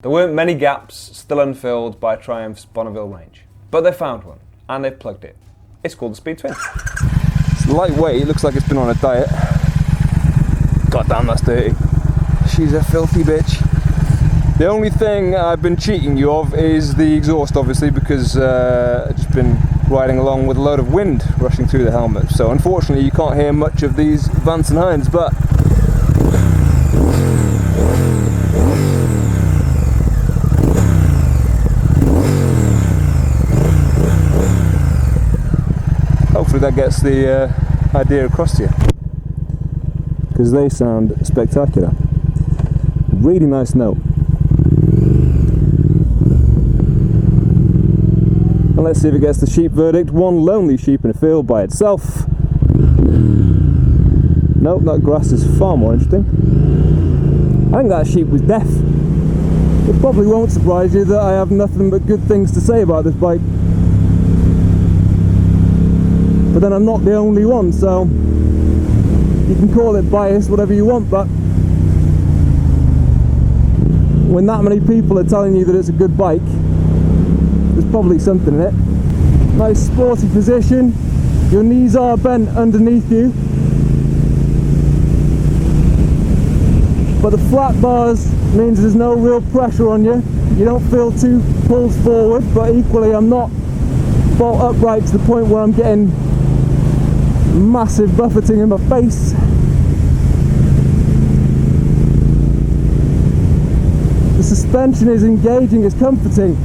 There weren't many gaps still unfilled by Triumph's Bonneville range, but they found one, and they've plugged it. It's called the SpeedTwin. It's lightweight, it looks like it's been on a diet. God damn, that's dirty. She's a filthy bitch. The only thing I've been cheating you of is the exhaust, obviously, because I've just been riding along with a load of wind rushing through the helmet. So unfortunately you can't hear much of these Vance and Hines, but hopefully that gets the idea across to you, because they sound spectacular. Really nice note. And let's see if it gets the sheep verdict. One lonely sheep in a field by itself. Nope, that grass is far more interesting. I think that sheep was deaf. It probably won't surprise you that I have nothing but good things to say about this bike. But then I'm not the only one, so you can call it bias, whatever you want, but when that many people are telling you that it's a good bike, there's probably something in it. Nice sporty position, your knees are bent underneath you, but the flat bars means there's no real pressure on you. You don't feel too pulled forward, but equally I'm not bolt upright to the point where I'm getting massive buffeting in my face. The suspension is engaging, it's comforting.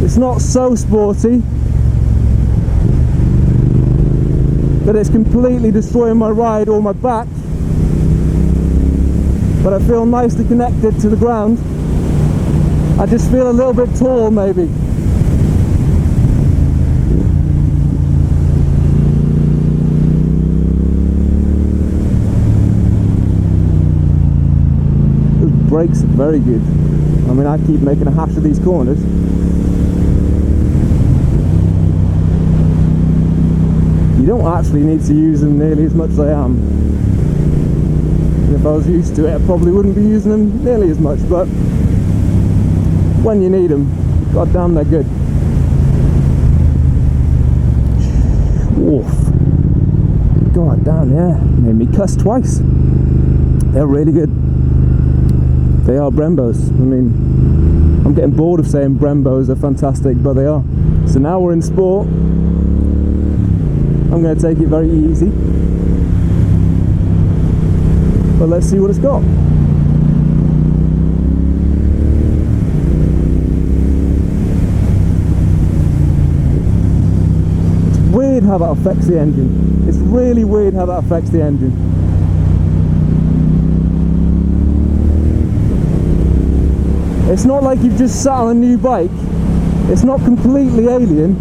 It's not so sporty that it's completely destroying my ride or my back, but I feel nicely connected to the ground. I just feel a little bit tall, maybe. Those brakes are very good. I mean, I keep making a hash of these corners. You don't actually need to use them nearly as much as I am. And if I was used to it, I probably wouldn't be using them nearly as much, but when you need them, god damn, they're good. Oof. God damn, yeah. Made me cuss twice. They're really good. They are Brembos. I mean, I'm getting bored of saying Brembos are fantastic, but they are. So now we're in sport. I'm going to take it very easy, but let's see what it's got. It's weird how that affects the engine. It's really weird how that affects the engine. It's not like you've just sat on a new bike. It's not completely alien.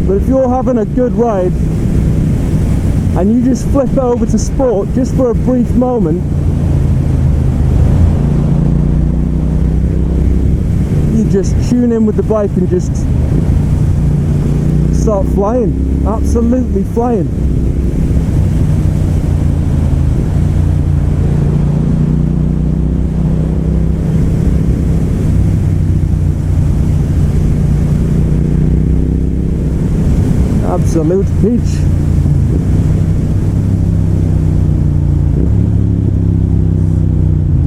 But if you're having a good ride and you just flip it over to sport just for a brief moment, you just tune in with the bike and just start flying, absolutely flying. Absolute peach.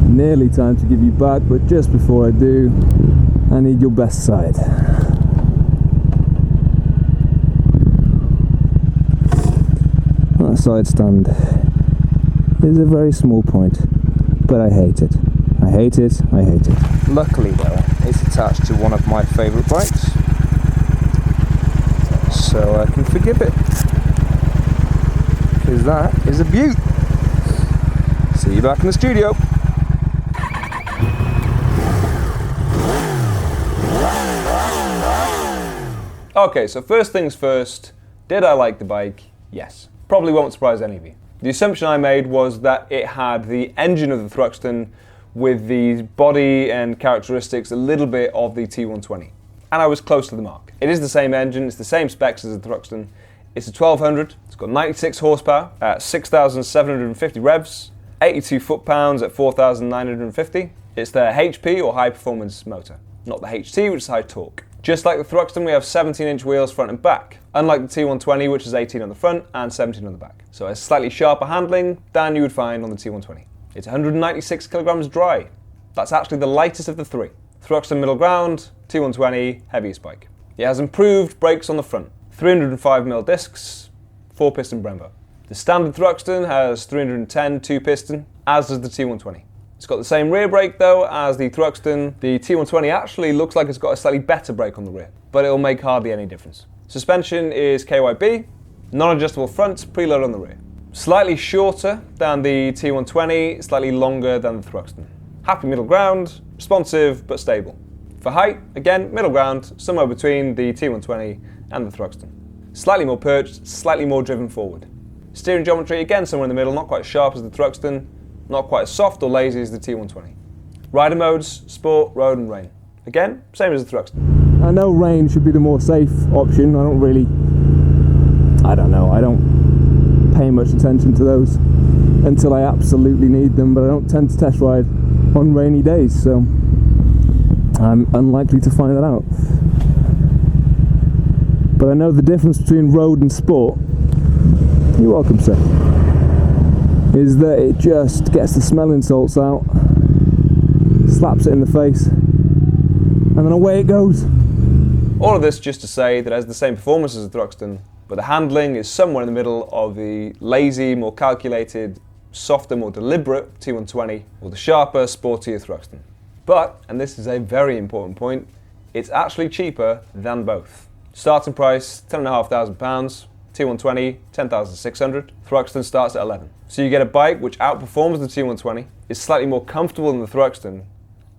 Nearly time to give you back, but just before I do, I need your best side. That side stand is a very small point, but I hate it. I hate it, I hate it. Luckily though, it's attached to one of my favourite bikes, so I can forgive it, because that is a beaut. See you back in the studio. Okay, so first things first, did I like the bike? Yes. Probably won't surprise any of you. The assumption I made was that it had the engine of the Thruxton with the body and characteristics a little bit of the T120. And I was close to the mark. It is the same engine, it's the same specs as the Thruxton, It's a 1200, it's got 96 horsepower at 6,750 revs, 82 foot-pounds at 4,950. It's the HP or high performance motor, not the HT, which is high torque. Just like the Thruxton, we have 17-inch wheels front and back, unlike the T120, which is 18 on the front and 17 on the back. So it's slightly sharper handling than you would find on the T120. It's 196 kilograms dry. That's actually the lightest of the three. Thruxton middle ground, T120 heaviest bike. It has improved brakes on the front, 305mm discs, 4-piston Brembo. The standard Thruxton has 310 2-piston, as does the T120. It's got the same rear brake though as the Thruxton. The T120 actually looks like it's got a slightly better brake on the rear, but it'll make hardly any difference. Suspension is KYB, non-adjustable front, preload on the rear. Slightly shorter than the T120, slightly longer than the Thruxton. Happy middle ground, responsive but stable. For height, again, middle ground, somewhere between the T120 and the Thruxton. Slightly more perched, slightly more driven forward. Steering geometry, again, somewhere in the middle, not quite as sharp as the Thruxton, not quite as soft or lazy as the T120. Rider modes, sport, road and rain. Again, same as the Thruxton. I know rain should be the more safe option. I don't pay much attention to those until I absolutely need them, but I don't tend to test ride on rainy days, so I'm unlikely to find that out. But I know the difference between road and sport, you're welcome sir, is that it just gets the smelling salts out, slaps it in the face, and then away it goes. All of this just to say that it has the same performance as the Thruxton, but the handling is somewhere in the middle of the lazy, more calculated, softer, more deliberate T120, or the sharper, sportier Thruxton. But, and this is a very important point, it's actually cheaper than both. Starting price, £10,500, T120, 10,600, Thruxton starts at 11. So you get a bike which outperforms the T120, is slightly more comfortable than the Thruxton,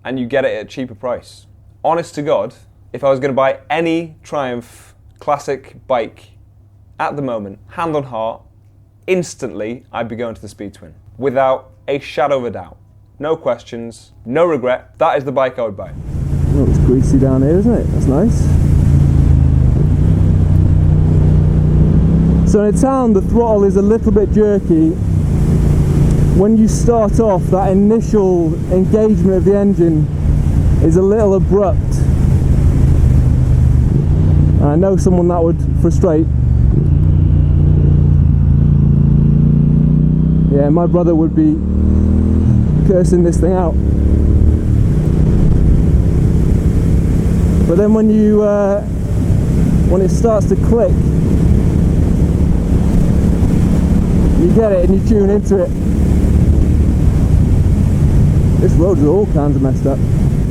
and you get it at a cheaper price. Honest to God, if I was going to buy any Triumph classic bike at the moment, hand on heart, instantly I'd be going to the SpeedTwin, without a shadow of a doubt. No questions, no regret, that is the bike I would buy. Oh, it's greasy down here, isn't it? That's nice. So in a town, the throttle is a little bit jerky. When you start off, that initial engagement of the engine is a little abrupt. I know someone that would frustrate. Yeah, my brother would be cursing this thing out. But then when it starts to click, you get it and you tune into it. This road is all kinds of messed up.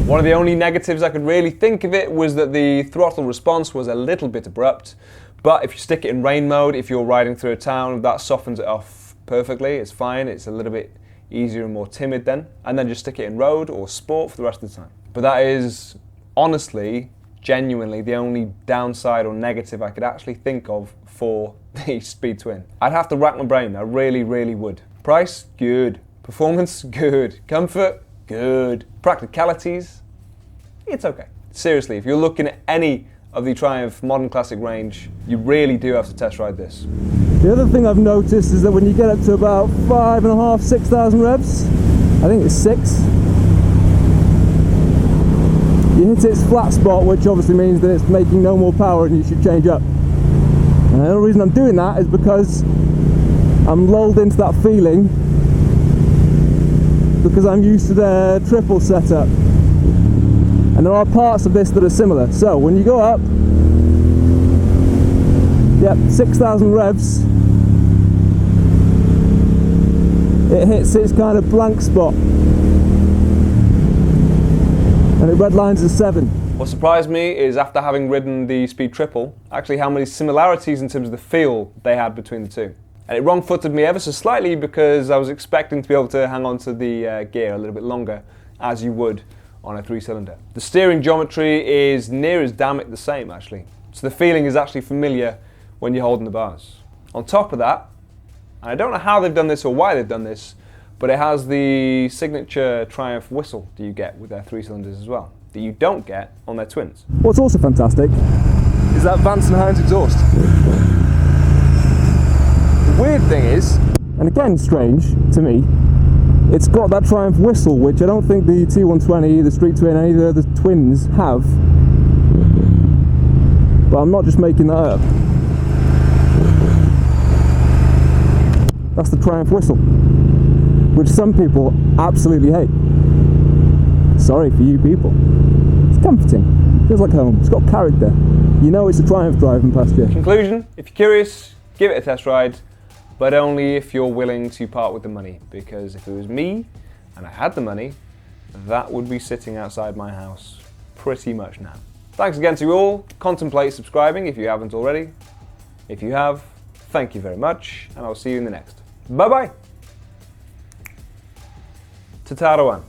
One of the only negatives I could really think of it was that the throttle response was a little bit abrupt, but if you stick it in rain mode, if you're riding through a town, that softens it off perfectly. It's fine, it's a little bit easier and more timid then, and then just stick it in road or sport for the rest of the time. But that is honestly, genuinely the only downside or negative I could actually think of for the SpeedTwin. I'd have to rack my brain, I really, really would. Price? Good. Performance? Good. Comfort? Good. Practicalities? It's okay. Seriously, if you're looking at any of the Triumph Modern Classic range, you really do have to test ride this. The other thing I've noticed is that when you get up to about 5,500, 6,000 revs, I think it's 6, you hit its flat spot, which obviously means that it's making no more power and you should change up. And the only reason I'm doing that is because I'm lulled into that feeling because I'm used to the triple setup. And there are parts of this that are similar. So when you go up, yep, 6,000 revs, it hits its kind of blank spot. And it redlines as 7. What surprised me is after having ridden the Speed Triple, actually how many similarities in terms of the feel they had between the two. And it wrong-footed me ever so slightly because I was expecting to be able to hang on to the gear a little bit longer, as you would on a 3-cylinder. The steering geometry is near as damn it the same actually. So the feeling is actually familiar when you're holding the bars. On top of that, and I don't know how they've done this or why they've done this, but it has the signature Triumph whistle that you get with their 3-cylinders as well, that you don't get on their twins. What's also fantastic is that Vance & Hines exhaust. Weird thing is, and again strange to me, it's got that Triumph whistle, which I don't think the T120, the SpeedTwin, any of the other twins have. But I'm not just making that up. That's the Triumph whistle, which some people absolutely hate. Sorry for you people. It's comforting. Feels like home. It's got character. You know it's a Triumph driving past you. Conclusion, if you're curious, give it a test ride, but only if you're willing to part with the money, because if it was me and I had the money, that would be sitting outside my house pretty much now. Thanks again to you all. Contemplate subscribing if you haven't already. If you have, thank you very much, and I'll see you in the next. Bye bye. Tataruan.